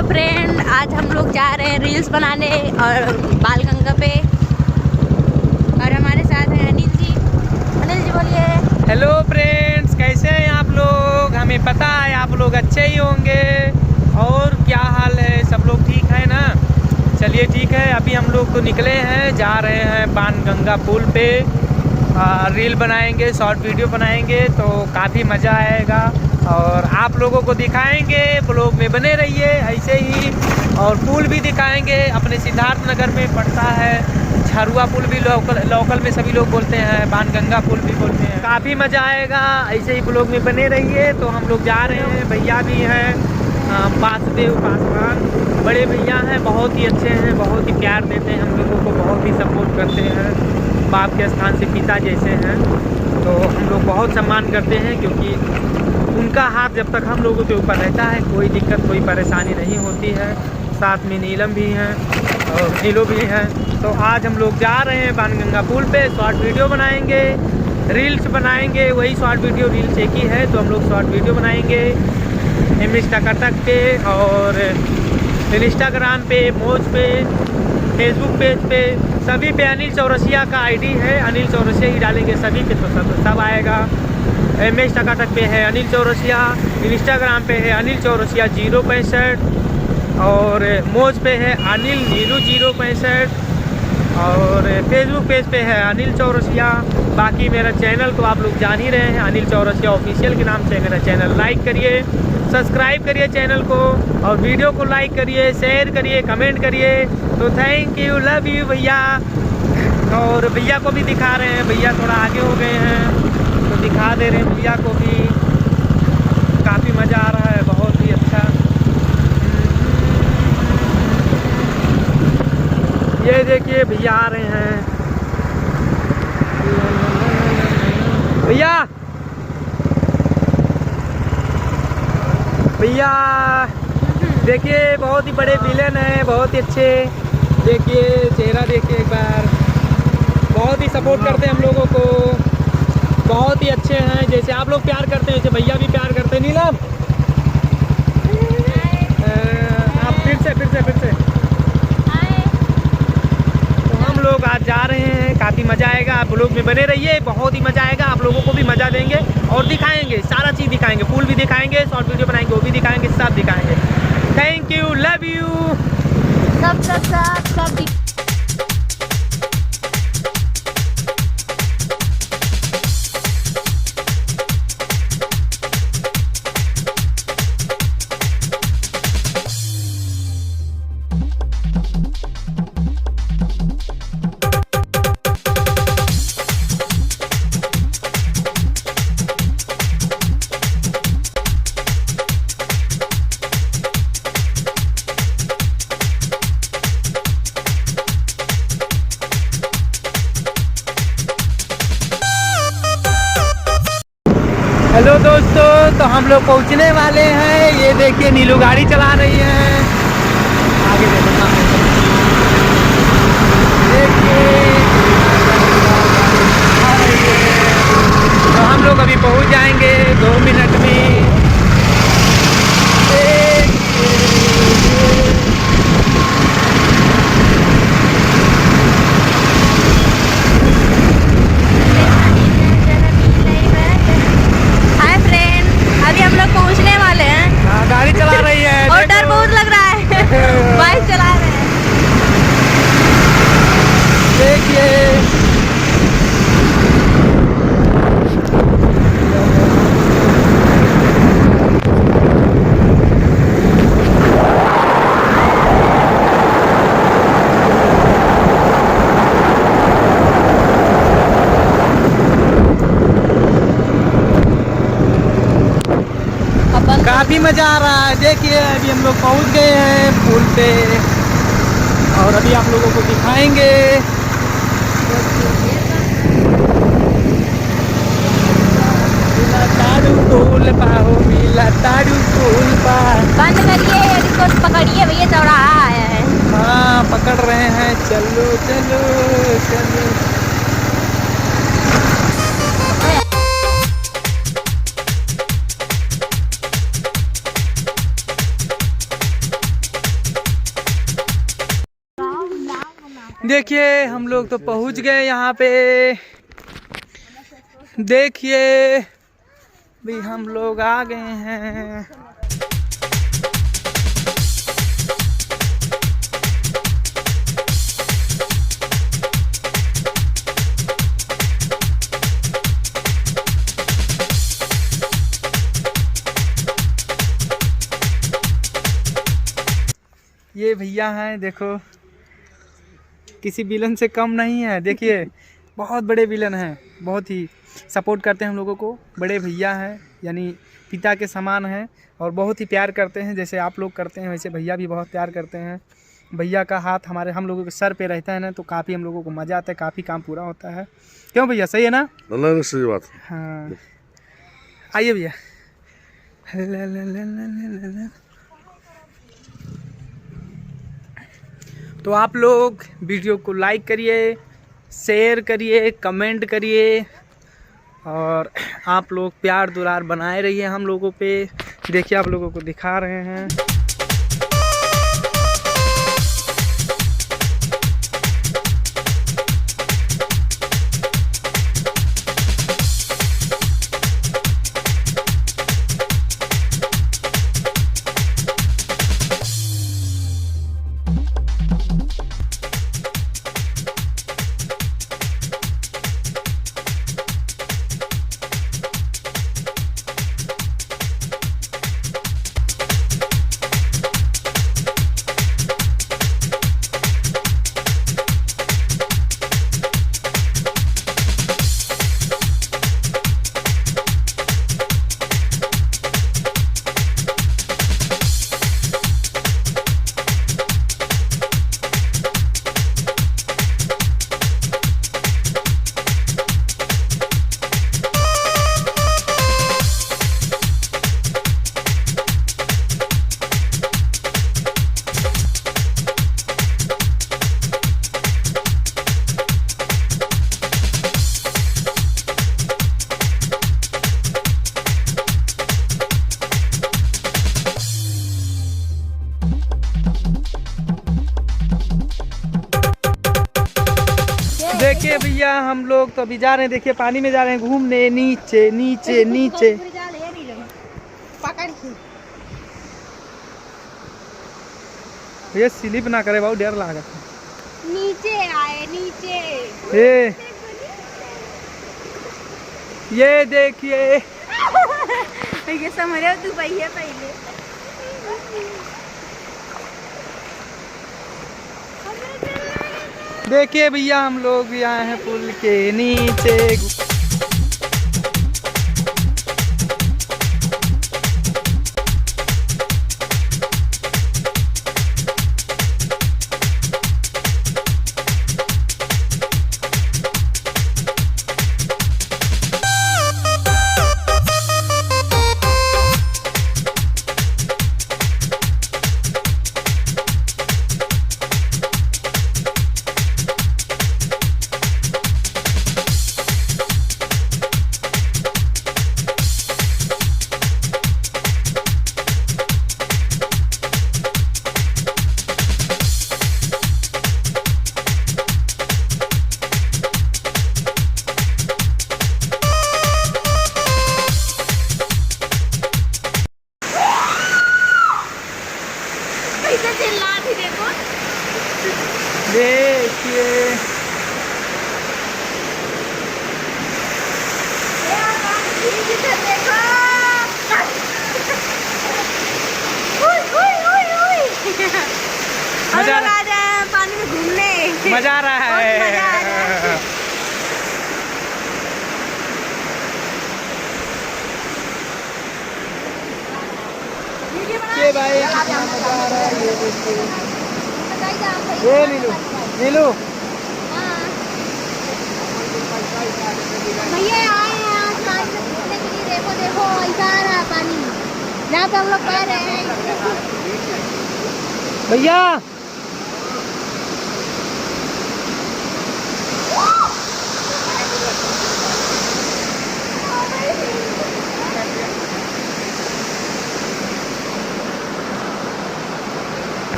Hello friend, आज हम लोग जा रहे हैं रील्स बनाने और बालगंगा पे। और हमारे साथ हैं अनिल जी। अनिल जी बोलिए। हेलो फ्रेंड्स, कैसे हैं आप लोग? हमें पता है आप लोग अच्छे ही होंगे। और क्या हाल है? सब लोग ठीक है ना? चलिए ठीक है, अभी हम लोग तो निकले हैं, जा रहे हैं बाणगंगा पुल पे। रील बनाएंगे, शॉर्ट वीडियो बनाएंगे, तो काफ़ी मज़ा आएगा और आप लोगों को दिखाएंगे। ब्लॉग में बने रहिए ऐसे ही। और पुल भी दिखाएंगे, अपने सिद्धार्थ नगर में पड़ता है। झरुआ पुल भी लोकल में सभी लोग बोलते हैं, बाणगंगा पुल भी बोलते हैं। काफ़ी मज़ा आएगा, ऐसे ही ब्लॉग में बने रहिए। तो हम लोग जा रहे हैं, भैया भी हैं, वासुदेव पासवान बड़े भैया हैं, बहुत ही अच्छे हैं, बहुत ही प्यार देते हैं हम लोगों को, बहुत ही सपोर्ट करते हैं, बाप के स्थान से पिता जैसे हैं। तो हम लोग बहुत सम्मान करते हैं, क्योंकि उनका हाथ जब तक हम लोगों के ऊपर रहता है कोई दिक्कत कोई परेशानी नहीं होती है। साथ में नीलम भी हैं और नीलो भी हैं। तो आज हम लोग जा रहे हैं बाणगंगा पुल पे, शॉर्ट वीडियो बनाएंगे, रील्स बनाएंगे। वही शॉर्ट वीडियो रील्स एक ही है, तो हम लोग शॉर्ट वीडियो बनाएंगे इंस्टाग्राम पे और इंस्टाग्राम पे, मोज पे, फेसबुक पेज पे, सभी पे अनिल चौरसिया का आईडी है, अनिल चौरसिया ही डालेंगे सभी पे, तो सब आएगा। MS टकाटक पे है अनिल चौरसिया, इंस्टाग्राम पे है अनिल चौरसिया 065 और मोज पे है अनिल नीलू 065 और फेसबुक पेज पे है अनिल चौरसिया। बाकी मेरा चैनल तो आप लोग जान ही रहे हैं, अनिल चौरसिया ऑफिशियल के नाम से मेरा चैनल। लाइक करिए, सब्सक्राइब करिए चैनल को और वीडियो को लाइक करिए, शेयर करिए, कमेंट करिए। तो थैंक यू, लव यू भैया। और भैया को भी दिखा रहे हैं, भैया थोड़ा आगे हो गए हैं तो दिखा दे रहे हैं भैया को भी। काफ़ी मज़ा आ रहा है, बहुत ही अच्छा। ये देखिए भैया आ रहे हैं, भैया भैया देखिए, बहुत ही बड़े विलेन हैं, बहुत ही अच्छे। देखिए चेहरा देखिए एक बार, बहुत ही सपोर्ट करते हैं हम लोगों को, बहुत ही अच्छे हैं। जैसे आप लोग प्यार करते हैं वैसे भैया भी प्यार करते हैं। नीलम आप फिर से तो हम लोग आज जा रहे हैं, काफ़ी मज़ा आएगा। आप लोग में बने रहिए, बहुत ही मज़ा आएगा, आप लोगों को भी मज़ा देंगे और दिखाएंगे, सारा चीज़ दिखाएंगे, पुल भी दिखाएंगे, शॉर्ट वीडियो बनाएंगे वो भी दिखाएंगे, सब दिखाएंगे। Thank you, love you. सब हेलो दोस्तों, तो हम लोग पहुंचने वाले हैं। ये देखिए नीलू गाड़ी चला रही है, आगे देखिए। तो हम लोग अभी पहुंच जाएंगे 2 मिनट में। अभी हम लोग पहुंचने वाले हैं। हाँ, गाड़ी चला रही है और डर बहुत लग रहा है बाइक चला रहे हैं। देखिए काफ़ी मज़ा आ रहा है। देखिए अभी हम लोग पहुंच गए हैं पुल पे और अभी आप लोगों को दिखाएंगे। बंद करिए, इसको पकड़िए भैया, चौराहा आया है। हाँ पकड़ रहे हैं, चलो चलो चलो। देखिए हम लोग तो पहुंच गए यहाँ पे। देखिए भी हम लोग आ गए हैं। ये भैया हैं, देखो किसी विलन से कम नहीं है। देखिए बहुत बड़े विलन हैं, बहुत ही सपोर्ट करते हैं हम लोगों को। बड़े भैया हैं, यानी पिता के समान हैं और बहुत ही प्यार करते हैं। जैसे आप लोग करते हैं वैसे भैया भी बहुत प्यार करते हैं। भैया का हाथ हम लोगों के सर पे रहता है ना, तो काफ़ी हम लोगों को मज़ा आता है, काफ़ी काम पूरा होता है। क्यों भैया, सही है ना? नहीं, सही बात। हाँ आइए भैया। तो आप लोग वीडियो को लाइक करिए, शेयर करिए, कमेंट करिए और आप लोग प्यार दुलार बनाए रहिए हम लोगों पे। देखिए आप लोगों को दिखा रहे हैं। देखिए भैया हम लोग तो अभी जा रहे हैं, देखिए पानी में जा रहे हैं घूमने, नीचे नीचे नीचे। ये स्लिप ना करे, बहुत डर लगा। नीचे आए, नीचे। ये देखिए ये समझ रहे हो तू भैया पहले। देखिए भैया हम लोग भी आए हैं पुल के नीचे। देखिए मजा आ रहा है पानी में घूमने, मजा आ रहा है। ये भाई कितना मजा आ रहा है, ये देखिए। ये नीलू नीलू भैया आए हैं आज पानी में घूमने के लिए। देखो देखो ऐसा आ रहा है पानी, जहाँ पे हम लोग कह रहे हैं। भैया